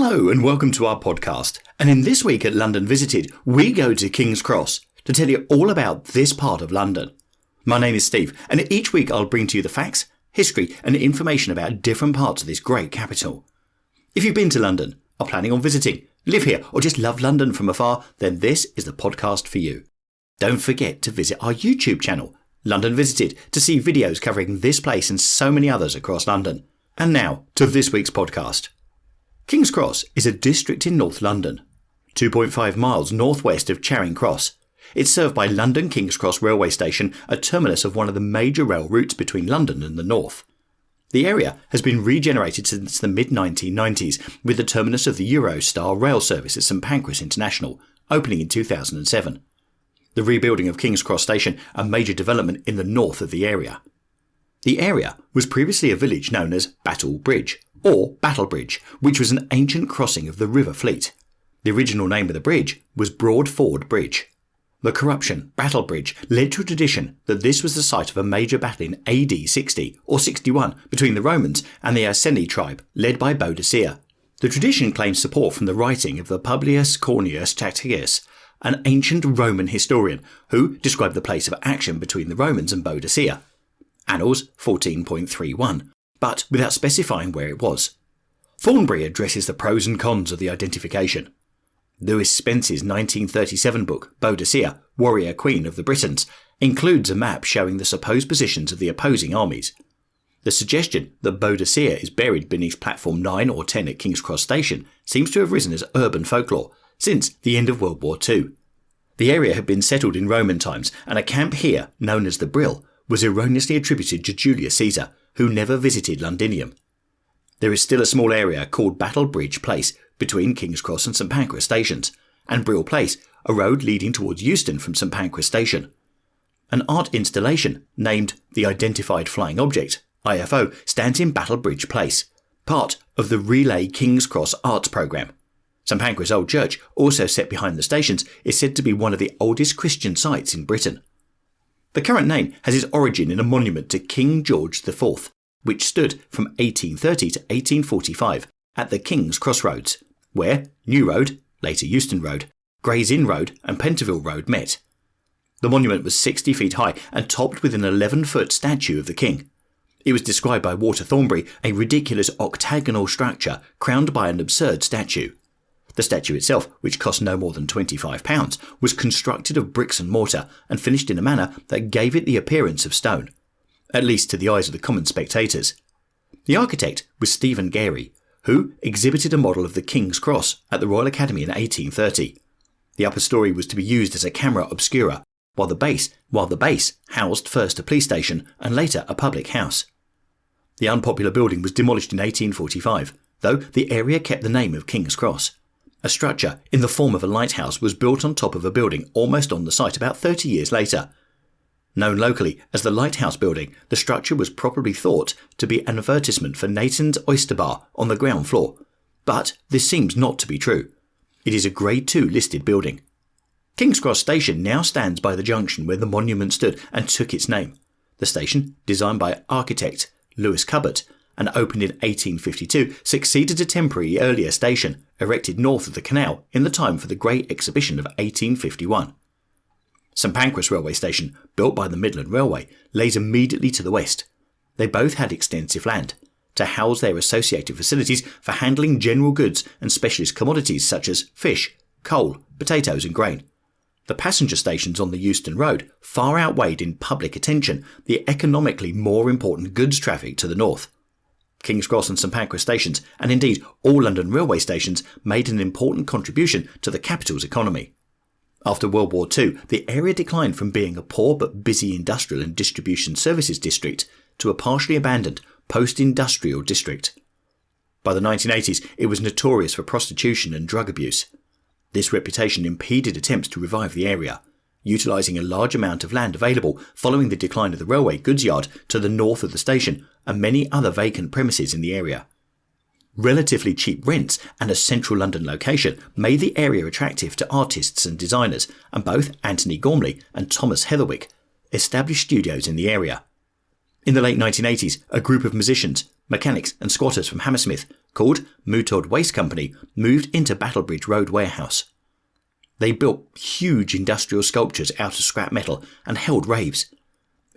Hello and welcome to our podcast. And in this week at London Visited, we go to King's Cross to tell you all about this part of London. My name is Steve, and each week I'll bring to you the facts, history and information about different parts of this great capital. If you've been to London, are planning on visiting, live here or just love London from afar, then this is the podcast for you. Don't forget to visit our YouTube channel, London Visited, to see videos covering this place and so many others across London. And now to this week's podcast. King's Cross is a district in North London, 2.5 miles northwest of Charing Cross. It's served by London King's Cross railway station, a terminus of one of the major rail routes between London and the north. The area has been regenerated since the mid-1990s with the terminus of the Eurostar rail service at St Pancras International, opening in 2007. The rebuilding of King's Cross station, a major development in the north of the area. The area was previously a village known as Battle Bridge, or Battle Bridge, which was an ancient crossing of the River Fleet. The original name of the bridge was Broad Ford Bridge. The corruption, Battle Bridge, led to a tradition that this was the site of a major battle in AD 60 or 61 between the Romans and the Iceni tribe, led by Boadicea. The tradition claims support from the writing of the Publius Cornelius Tacitus, an ancient Roman historian who described the place of action between the Romans and Boadicea. Annals 14.31, but without specifying where it was. Thornbury addresses the pros and cons of the identification. Lewis Spence's 1937 book, Boadicea, Warrior Queen of the Britons, includes a map showing the supposed positions of the opposing armies. The suggestion that Boadicea is buried beneath platform 9 or 10 at King's Cross Station seems to have risen as urban folklore since the end of World War II. The area had been settled in Roman times, and a camp here, known as the Brill, was erroneously attributed to Julius Caesar, who never visited Londinium. There is still a small area called Battle Bridge Place between King's Cross and St Pancras stations, and Brill Place, a road leading towards Euston from St Pancras station. An art installation named the Identified Flying Object, IFO, stands in Battle Bridge Place, part of the Relay King's Cross Arts programme. St Pancras Old Church, also set behind the stations, is said to be one of the oldest Christian sites in Britain. The current name has its origin in a monument to King George IV, which stood from 1830 to 1845 at the King's Crossroads, where New Road, later Euston Road, Gray's Inn Road and Pentonville Road met. The monument was 60 feet high and topped with an 11-foot statue of the king. It was described by Walter Thornbury a ridiculous octagonal structure crowned by an absurd statue. The statue itself, which cost no more than £25, was constructed of bricks and mortar and finished in a manner that gave it the appearance of stone, at least to the eyes of the common spectators. The architect was Stephen Gary, who exhibited a model of the King's Cross at the Royal Academy in 1830. The upper story was to be used as a camera obscura, while the base housed first a police station and later a public house. The unpopular building was demolished in 1845, though the area kept the name of King's Cross. A structure in the form of a lighthouse was built on top of a building almost on the site about 30 years later. Known locally as the Lighthouse Building, the structure was probably thought to be an advertisement for Nathan's Oyster Bar on the ground floor, but this seems not to be true. It is a Grade 2 listed building. King's Cross Station now stands by the junction where the monument stood and took its name. The station, designed by architect Lewis Cubbott and opened in 1852, succeeded a temporary earlier station erected north of the canal in the time for the Great Exhibition of 1851. St Pancras Railway Station, built by the Midland Railway, lays immediately to the west. They both had extensive land to house their associated facilities for handling general goods and specialist commodities such as fish, coal, potatoes and grain. The passenger stations on the Euston Road far outweighed in public attention the economically more important goods traffic to the north. King's Cross and St Pancras stations, and indeed all London railway stations, made an important contribution to the capital's economy. After World War II, the area declined from being a poor but busy industrial and distribution services district to a partially abandoned post-industrial district. By the 1980s, it was notorious for prostitution and drug abuse. This reputation impeded attempts to revive the area, utilising a large amount of land available following the decline of the railway goods yard to the north of the station and many other vacant premises in the area. Relatively cheap rents and a central London location made the area attractive to artists and designers, and both Anthony Gormley and Thomas Heatherwick established studios in the area. In the late 1980s, a group of musicians, mechanics and squatters from Hammersmith called Mutod Waste Company, moved into Battlebridge Road warehouse. They built huge industrial sculptures out of scrap metal and held raves.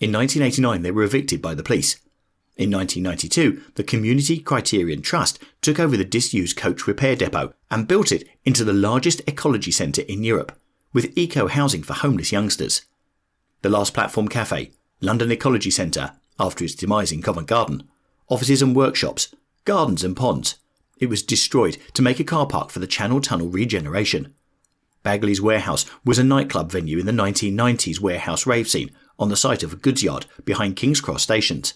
In 1989 they were evicted by the police. In 1992, the Community Criterion Trust took over the disused coach repair depot and built it into the largest ecology centre in Europe, with eco-housing for homeless youngsters. The Last Platform Cafe, London Ecology Centre, after its demise in Covent Garden, offices and workshops, gardens and ponds. It was destroyed to make a car park for the Channel Tunnel regeneration. Bagley's Warehouse was a nightclub venue in the 1990s warehouse rave scene on the site of a goods yard behind King's Cross stations,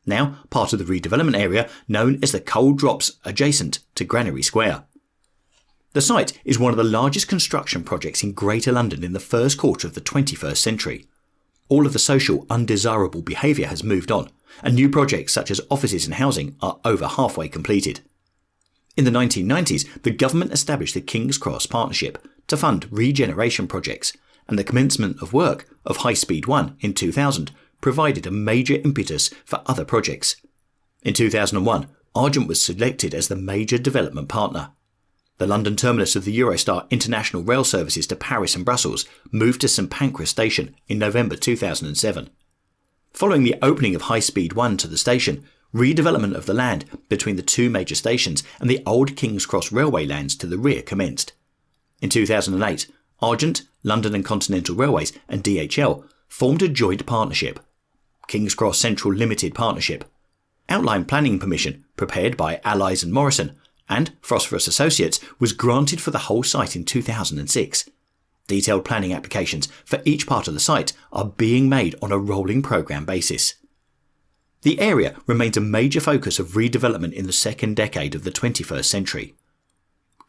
now part of the redevelopment area known as the Coal Drops adjacent to Granary Square. The site is one of the largest construction projects in Greater London in the first quarter of the 21st century. All of the social undesirable behaviour has moved on, and new projects such as offices and housing are over halfway completed. In the 1990s, the government established the King's Cross Partnership to fund regeneration projects, and the commencement of work of High Speed 1 in 2000 provided a major impetus for other projects. In 2001, Argent was selected as the major development partner. The London terminus of the Eurostar international rail services to Paris and Brussels moved to St Pancras Station in November 2007. Following the opening of High Speed 1 to the station, redevelopment of the land between the two major stations and the old King's Cross railway lands to the rear commenced. In 2008, Argent, London and Continental Railways and DHL formed a joint partnership, King's Cross Central Limited Partnership. Outline planning permission, prepared by Allies and Morrison, and Phosphorus Associates, was granted for the whole site in 2006. Detailed planning applications for each part of the site are being made on a rolling programme basis. The area remains a major focus of redevelopment in the second decade of the 21st century.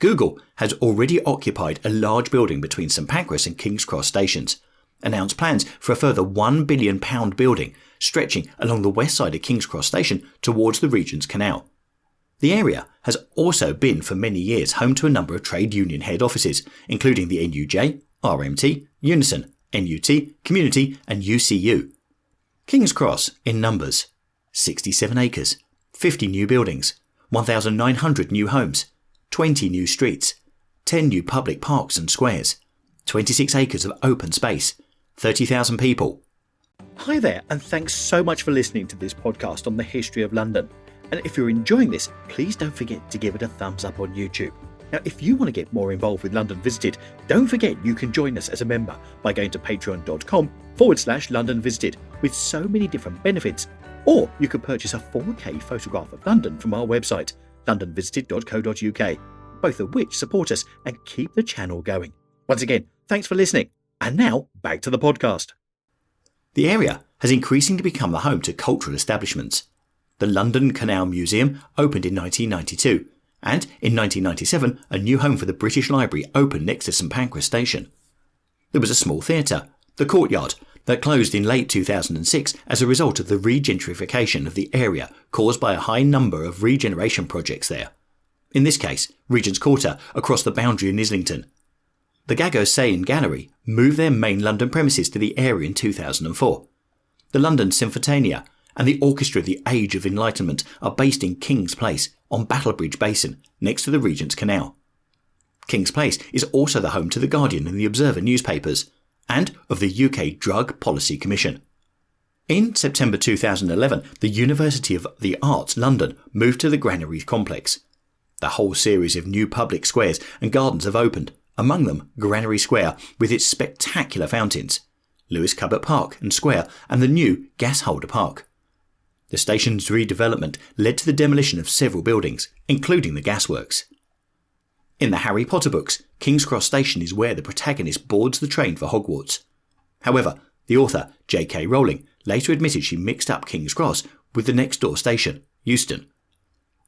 Google has already occupied a large building between St Pancras and King's Cross stations, announced plans for a further £1 billion building stretching along the west side of King's Cross Station towards the Regent's Canal. The area has also been for many years home to a number of trade union head offices, including the NUJ, RMT, Unison, NUT, Community and UCU. King's Cross, in numbers: 67 acres, 50 new buildings, 1,900 new homes, 20 new streets, 10 new public parks and squares, 26 acres of open space, 30,000 people. Hi there, and thanks so much for listening to this podcast on the history of London. And if you're enjoying this, please don't forget to give it a thumbs up on YouTube. Now, if you want to get more involved with London Visited, don't forget you can join us as a member by going to patreon.com/London Visited with so many different benefits. Or you could purchase a 4K photograph of London from our website, londonvisited.co.uk, both of which support us and keep the channel going. Once again, thanks for listening. And now, back to the podcast. The area has increasingly become the home to cultural establishments. The London Canal Museum opened in 1992, and in 1997 a new home for the British Library opened next to St Pancras Station. There was a small theatre, the Courtyard, that closed in late 2006 as a result of the regentrification of the area caused by a high number of regeneration projects there. In this case, Regent's Quarter across the boundary in Islington. The Gagosian Gallery moved their main London premises to the area in 2004. The London Sinfonia and the Orchestra of the Age of Enlightenment are based in King's Place on Battlebridge Basin next to the Regent's Canal. King's Place is also the home to The Guardian and The Observer newspapers, and of the UK Drug Policy Commission. In September 2011, the University of the Arts London moved to the Granary complex. The whole series of new public squares and gardens have opened, among them Granary Square with its spectacular fountains, Lewis Cubbott Park and Square, and the new Gasholder Park. The station's redevelopment led to the demolition of several buildings, including the gasworks. In the Harry Potter books, King's Cross Station is where the protagonist boards the train for Hogwarts. However, the author, J.K. Rowling, later admitted she mixed up King's Cross with the next door station, Euston.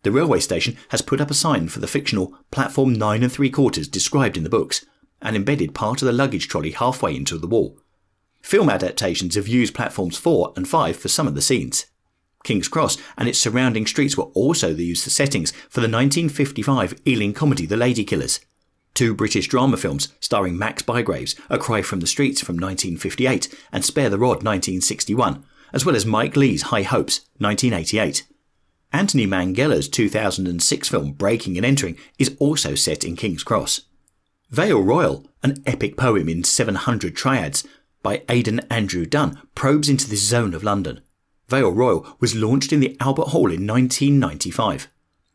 The railway station has put up a sign for the fictional Platform 9 3/4 described in the books, and embedded part of the luggage trolley halfway into the wall. Film adaptations have used Platforms 4 and 5 for some of the scenes. King's Cross and its surrounding streets were also used as settings for the 1955 Ealing comedy The Ladykillers, two British drama films starring Max Bygraves, A Cry from the Streets from 1958 and Spare the Rod 1961, as well as Mike Leigh's High Hopes 1988. Anthony Mangela's 2006 film Breaking and Entering is also set in King's Cross. Vale Royal, an epic poem in 700 triads by Aidan Andrew Dunn, probes into this zone of London. Vale Royal was launched in the Albert Hall in 1995.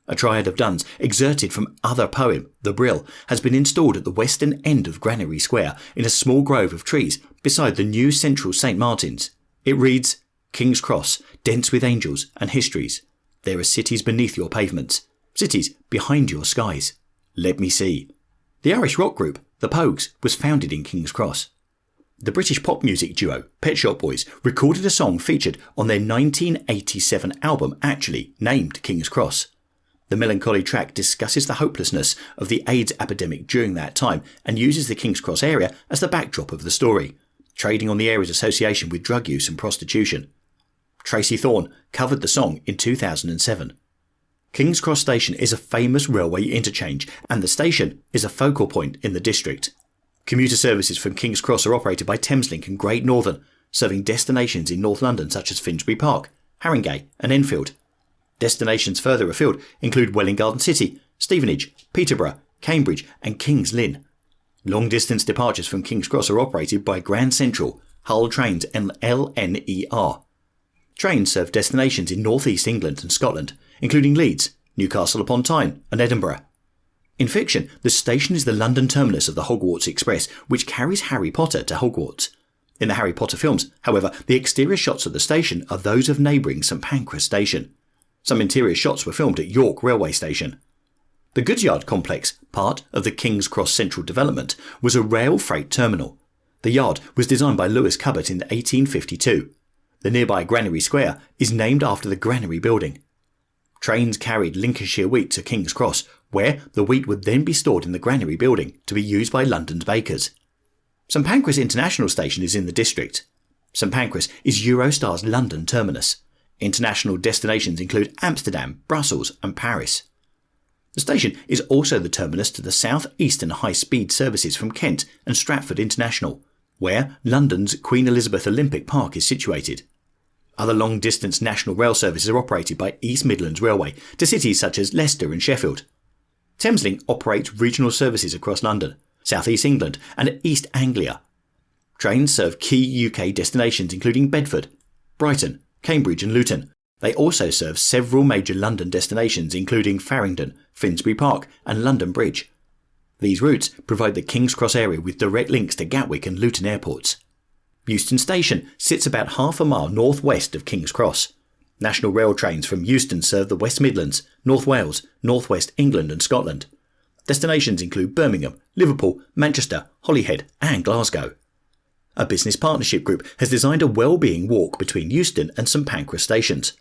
A triad of Dunn's, exerted from other poem, The Brill, has been installed at the western end of Granary Square in a small grove of trees beside the new central St Martin's. It reads, King's Cross, dense with angels and histories. There are cities beneath your pavements, cities behind your skies. Let me see. The Irish rock group, The Pogues, was founded in King's Cross. The British pop music duo Pet Shop Boys recorded a song featured on their 1987 album actually named King's Cross. The melancholy track discusses the hopelessness of the AIDS epidemic during that time and uses the King's Cross area as the backdrop of the story, trading on the area's association with drug use and prostitution. Tracy Thorn covered the song in 2007. King's Cross Station is a famous railway interchange and the station is a focal point in the district. Commuter services from King's Cross are operated by Thameslink and Great Northern, serving destinations in North London such as Finsbury Park, Haringey and Enfield. Destinations further afield include Welwyn Garden City, Stevenage, Peterborough, Cambridge and King's Lynn. Long-distance departures from King's Cross are operated by Grand Central, Hull Trains and LNER. Trains serve destinations in North East England and Scotland, including Leeds, Newcastle upon Tyne and Edinburgh. In fiction, the station is the London terminus of the Hogwarts Express, which carries Harry Potter to Hogwarts. In the Harry Potter films, however, the exterior shots of the station are those of neighbouring St Pancras Station. Some interior shots were filmed at York Railway Station. The Goodyard Complex, part of the King's Cross Central Development, was a rail freight terminal. The yard was designed by Lewis Cubbott in 1852. The nearby Granary Square is named after the Granary Building. Trains carried Lincolnshire wheat to King's Cross, where the wheat would then be stored in the Granary Building to be used by London's bakers. St Pancras International Station is in the district. St Pancras is Eurostar's London terminus. International destinations include Amsterdam, Brussels and Paris. The station is also the terminus to the South Eastern high-speed services from Kent and Stratford International, where London's Queen Elizabeth Olympic Park is situated. Other long-distance national rail services are operated by East Midlands Railway to cities such as Leicester and Sheffield. Thameslink operates regional services across London, South East England and East Anglia. Trains serve key UK destinations including Bedford, Brighton, Cambridge and Luton. They also serve several major London destinations including Farringdon, Finsbury Park and London Bridge. These routes provide the King's Cross area with direct links to Gatwick and Luton airports. Euston Station sits about half a mile northwest of King's Cross. National rail trains from Euston serve the West Midlands, North Wales, North West England and Scotland. Destinations include Birmingham, Liverpool, Manchester, Holyhead and Glasgow. A business partnership group has designed a well-being walk between Euston and St Pancras stations.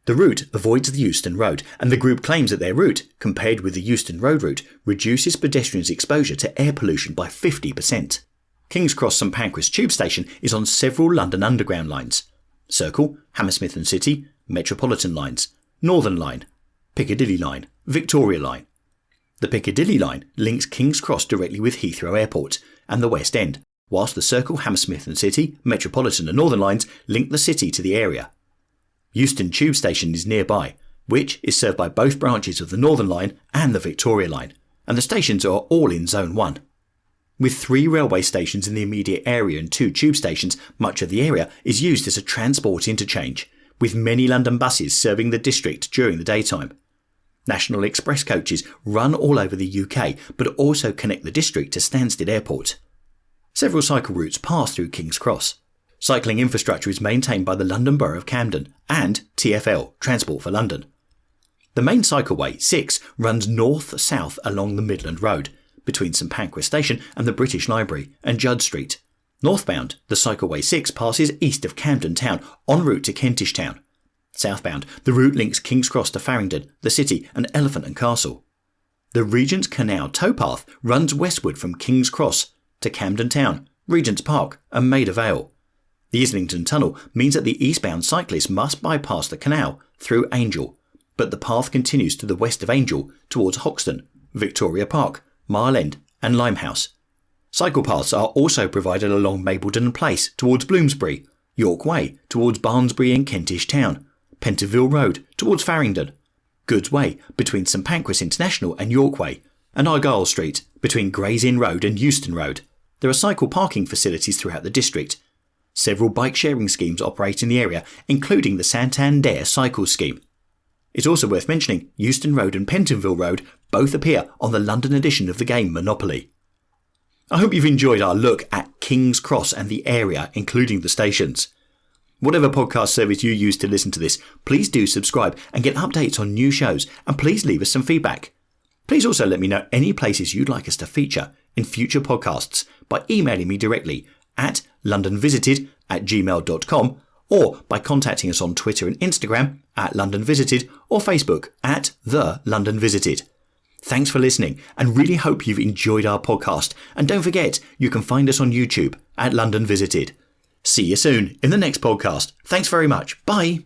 The route avoids the Euston Road, and the group claims that their route, compared with the Euston Road route, reduces pedestrians' exposure to air pollution by 50%. King's Cross St Pancras tube station is on several London Underground lines: Circle, Hammersmith and City, Metropolitan lines, Northern Line, Piccadilly Line, Victoria Line. The Piccadilly Line links King's Cross directly with Heathrow Airport and the West End, whilst the Circle, Hammersmith and City, Metropolitan and Northern lines link the city to the area. Euston Tube Station is nearby, which is served by both branches of the Northern Line and the Victoria Line, and the stations are all in Zone 1. With 3 railway stations in the immediate area and 2 tube stations, much of the area is used as a transport interchange, with many London buses serving the district during the daytime. National Express coaches run all over the UK, but also connect the district to Stansted Airport. Several cycle routes pass through King's Cross. Cycling infrastructure is maintained by the London Borough of Camden and TfL, Transport for London. The main cycleway, 6, runs north-south along the Midland Road, between St Pancras Station and the British Library and Judd Street. Northbound, the cycleway 6 passes east of Camden Town en route to Kentish Town. Southbound, the route links King's Cross to Farringdon, the City and Elephant and Castle. The Regent's Canal towpath runs westward from King's Cross to Camden Town, Regent's Park and Maida Vale. The Islington Tunnel means that the eastbound cyclist must bypass the canal through Angel, but the path continues to the west of Angel towards Hoxton, Victoria Park, Mile End and Limehouse. Cycle paths are also provided along Mapledon Place towards Bloomsbury, York Way towards Barnsbury and Kentish Town, Pentonville Road towards Farringdon, Goods Way between St Pancras International and York Way, and Argyle Street between Gray's Inn Road and Euston Road. There are cycle parking facilities throughout the district. Several bike sharing schemes operate in the area, including the Santander Cycle Scheme. It's also worth mentioning Euston Road and Pentonville Road both appear on the London edition of the game Monopoly. I hope you've enjoyed our look at King's Cross and the area, including the stations. Whatever podcast service you use to listen to this, please do subscribe and get updates on new shows, and please leave us some feedback. Please also let me know any places you'd like us to feature in future podcasts by emailing me directly at londonvisited@gmail.com or by contacting us on Twitter and Instagram at London Visited or Facebook at The London Visited. Thanks for listening and really hope you've enjoyed our podcast. And don't forget, you can find us on YouTube at London Visited. See you soon in the next podcast. Thanks very much. Bye.